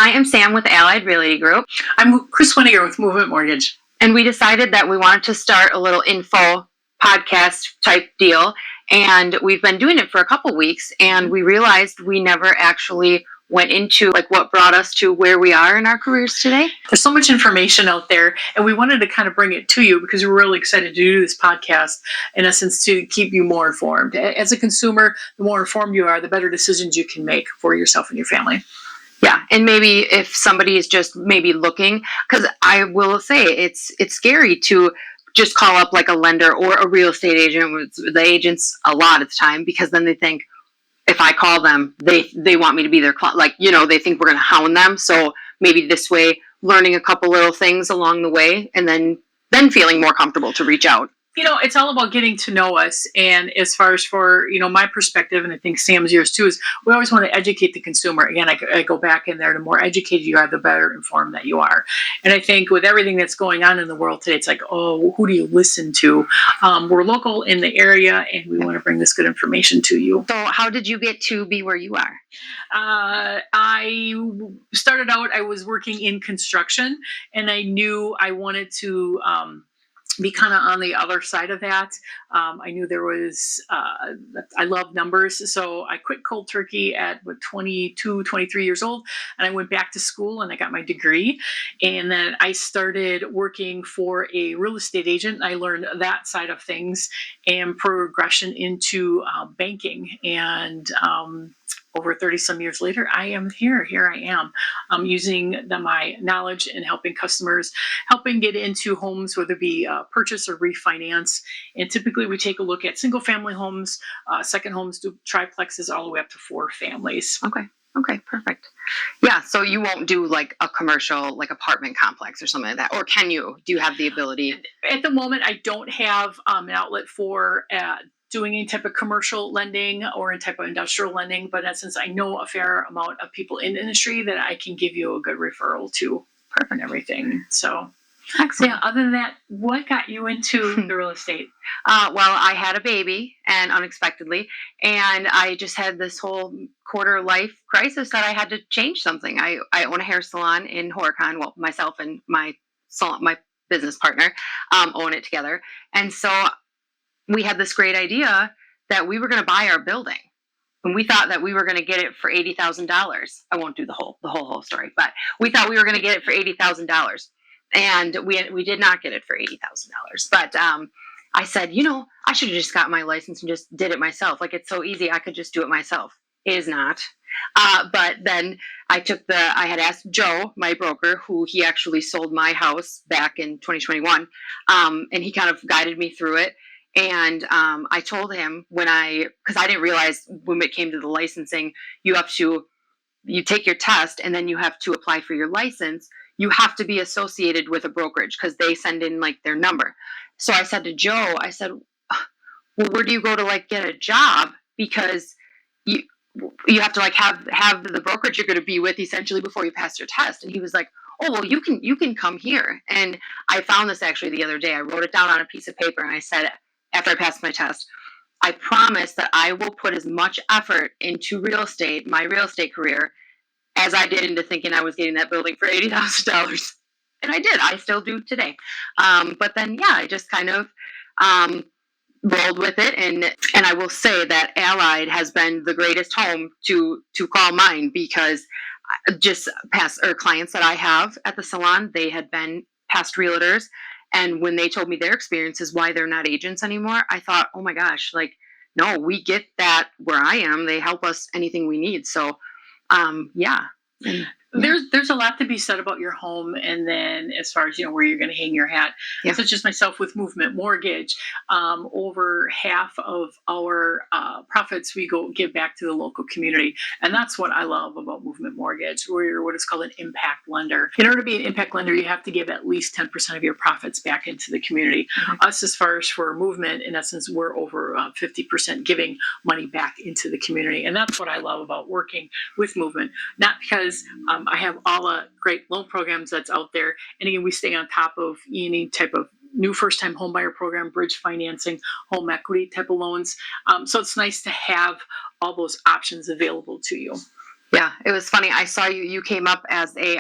I am Sam with Allied Realty Group. I'm Kris with Movement Mortgage. And we decided that we wanted to start a little info podcast type deal. And we've been doing it for a couple weeks, and we realized we never actually went into like what brought us to where we are in our careers today. There's so much information out there, and we wanted to kind of bring it to you because we're really excited to do this podcast, in essence, to keep you more informed. As a consumer, the more informed you are, the better decisions you can make for yourself and your family. Yeah, and maybe if somebody is just maybe looking, because I will say it's scary to just call up like a lender or a real estate agent with the agents a lot of the time, because then they think if I call them, they want me to be their client. Like, they think we're going to hound them. So maybe this way, learning a couple little things along the way, and then feeling more comfortable to reach out. It's all about getting to know us. And as far as for, my perspective, and I think Sam's yours too, is we always want to educate the consumer. Again, I go back in there, the more educated you are, the better informed that you are. And I think with everything that's going on in the world today, it's like, oh, who do you listen to? We're local in the area, and we want to bring this good information to you. So how did you get to be where you are? I started out, I was working in construction, and I knew I wanted to be kind of on the other side of that. I knew there was, I love numbers. So I quit cold turkey at 22, 23 years old. And I went back to school and I got my degree. And then I started working for a real estate agent. I learned that side of things and progression into banking. And over 30 some years later, I am here. Here I am. I'm using my knowledge and helping customers, helping get into homes, whether it be purchase or refinance. And typically we take a look at single family homes, second homes, triplexes, all the way up to 4 families. Okay, perfect. Yeah, so you won't do like a commercial, like apartment complex or something like that, or can you? Do you have the ability? At the moment, I don't have an outlet for doing any type of commercial lending or any type of industrial lending, but in essence, I know a fair amount of people in the industry that I can give you a good referral to. Perfect. And everything. So, excellent. Yeah, other than that, what got you into the real estate? Well, I had a baby, and unexpectedly, and I just had this whole quarter life crisis that I had to change something. I own a hair salon in Horicon. Well, myself and my business partner own it together, and so we had this great idea that we were going to buy our building, and we thought that we were going to get it for $80,000. I won't do the whole story, but we thought we were going to get it for $80,000, and we did not get it for $80,000. But I said, I should have just got my license and just did it myself. Like, it's so easy. I could just do it myself. It is not. But then I had asked Joe, my broker, who he actually sold my house back in 2021, and he kind of guided me through it. And I told him because I didn't realize when it came to the licensing, you take your test and then you have to apply for your license. You have to be associated with a brokerage because they send in like their number. So I said to Joe, well, where do you go to like get a job? Because you have to like have the brokerage you're going to be with essentially before you pass your test. And he was like, oh, well, you can come here. And I found this actually the other day. I wrote it down on a piece of paper and I said, after I passed my test, I promise that I will put as much effort into my real estate career, as I did into thinking I was getting that building for $80,000. And I did. I still do today. But then, yeah, I just kind of rolled with it. And I will say that Allied has been the greatest home to call mine, because just clients that I have at the salon, they had been past realtors. And when they told me their experiences, why they're not agents anymore, I thought, oh my gosh, like, no, we get that where I am. They help us anything we need. So, yeah. There's a lot to be said about your home, and then as far as where you're going to hang your hat. Yeah. Such as myself with Movement Mortgage, over half of our profits we give back to the local community, and that's what I love about Movement Mortgage. We're what is called an impact lender. In order to be an impact lender, you have to give at least 10% of your profits back into the community. Mm-hmm. Us, as far as for Movement, in essence, we're over 50% giving money back into the community, and that's what I love about working with Movement. Not because I have all the great loan programs that's out there. And again, we stay on top of any type of new first-time home buyer program, bridge financing, home equity type of loans. So it's nice to have all those options available to you. Yeah, it was funny. I saw you came up as a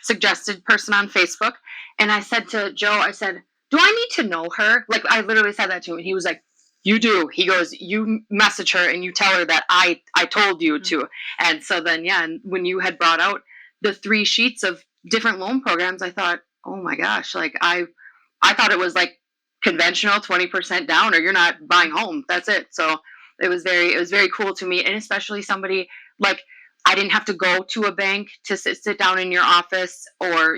suggested person on Facebook, and I said to Joe, I said, "Do I need to know her?" Like I literally said that to him, and he was like, "You do." He goes, "You message her and you tell her that I told you Mhm. to." And so then yeah, and when you had brought out the 3 sheets of different loan programs, I thought, "Oh my gosh!" Like I thought it was like conventional 20% down, or you're not buying home. That's it. So it was very cool to me, and especially somebody like I didn't have to go to a bank to sit down in your office, or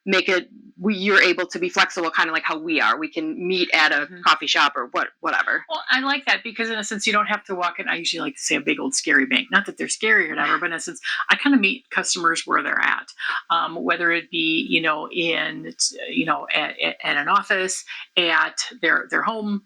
make it. You're able to be flexible, kind of like how we are. We can meet at a Mhm. coffee shop or whatever. Well, I like that because in a sense you don't have to walk in. I usually like to say a big old scary bank. Not that they're scary or whatever, but in a sense, I kind of meet customers where they're at, whether it be at an office, at their home.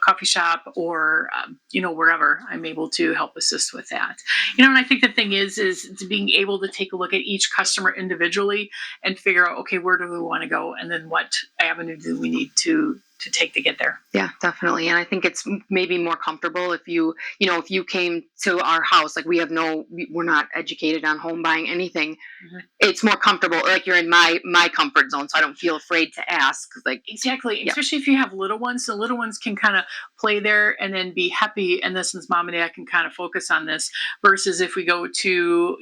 Coffee shop or wherever I'm able to help assist with that, and I think the thing is to being able to take a look at each customer individually and figure out, okay, where do we want to go, and then what avenue do we need to take to get there. Yeah, definitely. And I think it's maybe more comfortable if if you came to our house, like we're not educated on home buying anything. Mhm. It's more comfortable, like you're in my comfort zone, so I don't feel afraid to ask. Like, Exactly, yeah, especially if you have little ones. The little ones can kind of play there and then be happy, and this since mom and dad can kind of focus on this. Versus if we go to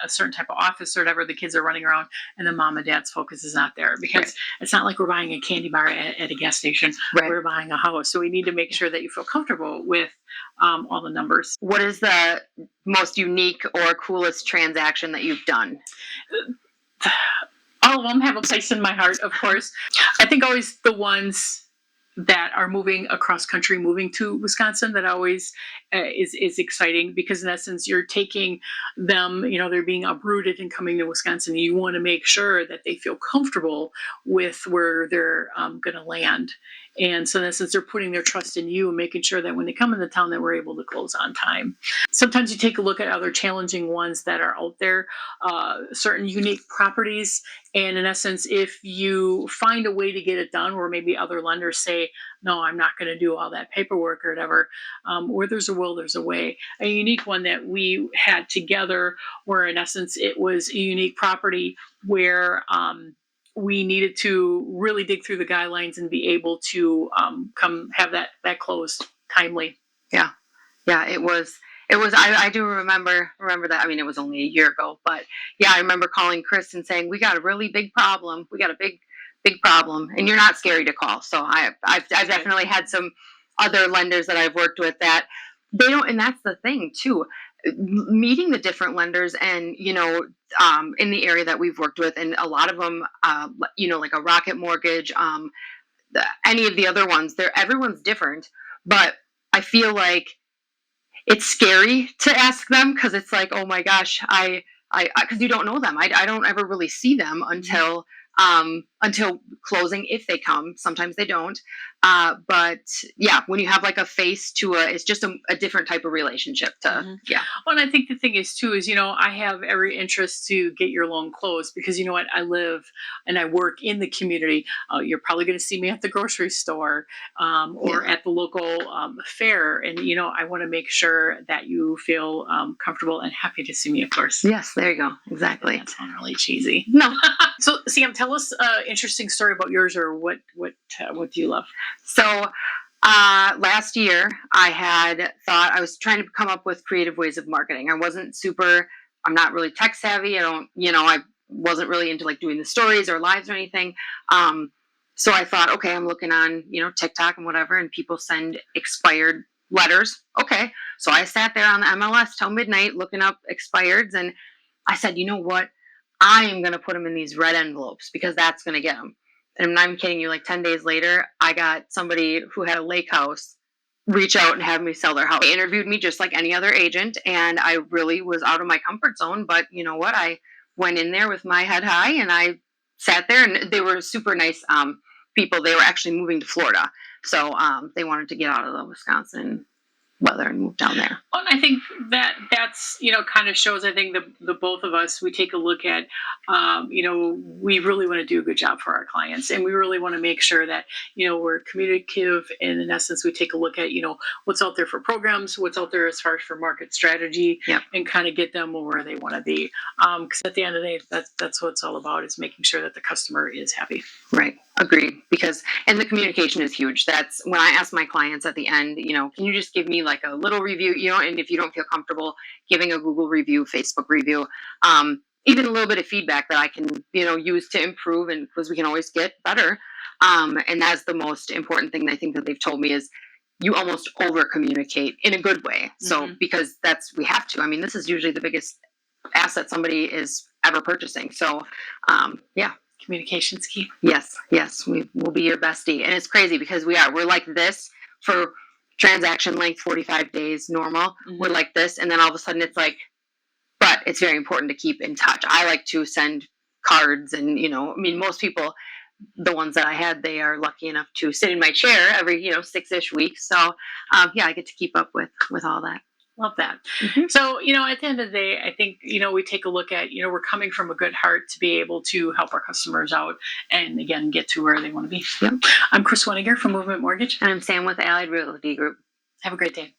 a certain type of office or whatever, the kids are running around, and the mom and dad's focus is not there right, because it's not like we're buying a candy bar at a gas station. right. We're buying a house, so we need to make sure that you feel comfortable with all the numbers. What is the most unique or coolest transaction that you've done? All of them have a place in my heart, of course. I think always the ones that are moving across country, moving to Wisconsin, that always is exciting because in essence you're taking them, they're being uprooted and coming to Wisconsin. You want to make sure that they feel comfortable with where they're going to land, and so in essence they're putting their trust in you and making sure that when they come into town that we're able to close on time. Sometimes you take a look at other challenging ones that are out there, certain unique properties, and in essence, if you find a way to get it done, where maybe other lenders say, no, I'm not going to do all that paperwork or whatever, where there's a will, there's a way. A unique one that we had together, where in essence, it was a unique property where we needed to really dig through the guidelines and be able to come have that closed timely. Yeah, yeah, it was. It was. I do remember that. I mean, it was only a year ago, but yeah, I remember calling Kris and saying, "We got a really big problem. We got a big problem," and you're not scary to call. So I've Good. definitely had some other lenders that I've worked with that they don't, and that's the thing too. Meeting the different lenders, and in the area that we've worked with, and a lot of them, like a Rocket Mortgage, any of the other ones, everyone's different, but I feel like it's scary to ask them because it's like, oh my gosh, I because you don't know them. I don't ever really see them Mhm. until closing, if they come. Sometimes they don't. But yeah, when you have like a face to it's just a different type of relationship. To Mhm. yeah, Well, and I think the thing is too is I have every interest to get your loan closed because you know what, I live and I work in the community. You're probably going to see me at the grocery store yeah, or at the local fair, and I want to make sure that you feel comfortable and happy to see me, of course. yes, there you go, exactly. That sounds really cheesy. No, So, Sam, tell us an interesting story about yours, or what do you love? so last year, I had thought I was trying to come up with creative ways of marketing. I wasn't super. I'm not really tech savvy. I don't. I wasn't really into like doing the stories or lives or anything. Um, so I thought, okay, I'm looking on TikTok and whatever, and people send expired letters. Okay, so I sat there on the MLS till midnight looking up expireds, and I said, you know what? I am going to put them in these red envelopes because that's going to get them. And I'm not even kidding you. Like 10 days later, I got somebody who had a lake house reach out and have me sell their house. They interviewed me just like any other agent, and I really was out of my comfort zone. But you know what? I went in there with my head high, and I sat there, and they were super nice people. They were actually moving to Florida, so they wanted to get out of the Wisconsin weather and move down there. Well, and I think that that's, kind of shows, I think, the both of us, we take a look at, we really want to do a good job for our clients, and we really want to make sure that, we're communicative. And in essence, we take a look at, what's out there for programs, what's out there as far as for market strategy, Yep. and kind of get them where they want to be. Because at the end of the day, that's what it's all about, is making sure that the customer is happy. Right. Agreed. And the communication is huge. That's when I ask my clients at the end, can you just give me like a little review, and if you don't feel comfortable giving a Google review, Facebook review, even a little bit of feedback that I can, use to improve, and because we can always get better. And that's the most important thing I think that they've told me is you almost over communicate in a good way. So, because we have to, I mean, this is usually the biggest asset somebody is ever purchasing. So, yeah. Communication's key. Yes, we will be your bestie. And it's crazy because we're like this for transaction length 45 days normal. We're like this, and then all of a sudden it's like, but it's very important to keep in touch. I like to send cards, and most people, the ones that I had, they are lucky enough to sit in my chair every 6-ish weeks. So I get to keep up with all that. Love that. So, at the end of the day, I think, we take a look at, we're coming from a good heart to be able to help our customers out and, again, get to where they want to be. Yep. I'm Kris Weniger from Movement Mortgage. And I'm Sam with Allied Realty Group. Have a great day.